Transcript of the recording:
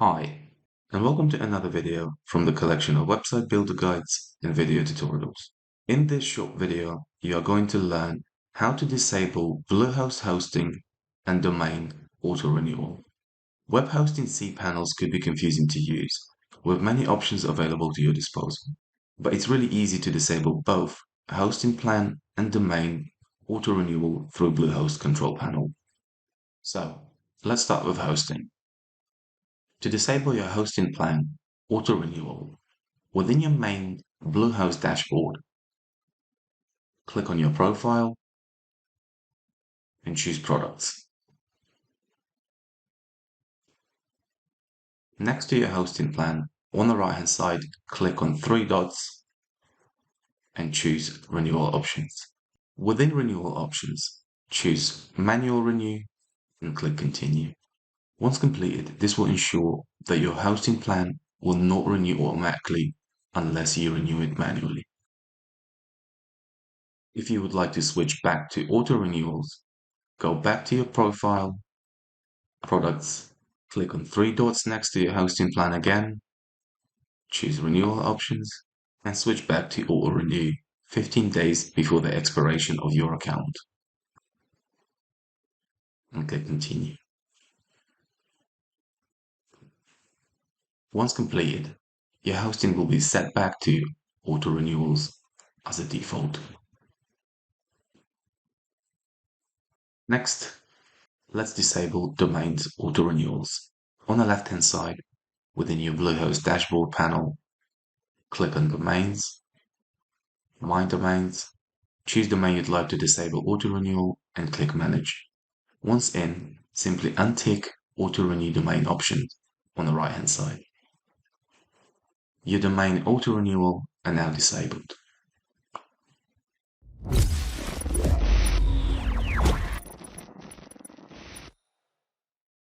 Hi, and welcome to another video from the collection of website builder guides and video tutorials. In this short video, you are going to learn how to disable Bluehost hosting and domain auto-renewal. Web hosting cPanels could be confusing to use, with many options available to your disposal. But it's really easy to disable both hosting plan and domain auto-renewal through Bluehost control panel. So, let's start with hosting. To disable your hosting plan auto-renewal, within your main Bluehost dashboard, click on your profile and choose Products. Next to your hosting plan, on the right-hand side, click on three dots and choose Renewal Options. Within Renewal Options, choose Manual Renew and click Continue. Once completed, this will ensure that your hosting plan will not renew automatically unless you renew it manually. If you would like to switch back to auto renewals, go back to your profile, products, click on three dots next to your hosting plan again, choose renewal options, and switch back to auto renew 15 days before the expiration of your account. And click continue. Once completed, your hosting will be set back to auto renewals as a default. Next, let's disable domains auto renewals. On the left-hand side, within your Bluehost dashboard panel, click on Domains, My Domains, choose domain you'd like to disable auto-renewal and click Manage. Once in, simply untick Auto-Renew Domain option on the right-hand side. Your domain auto-renewal are now disabled.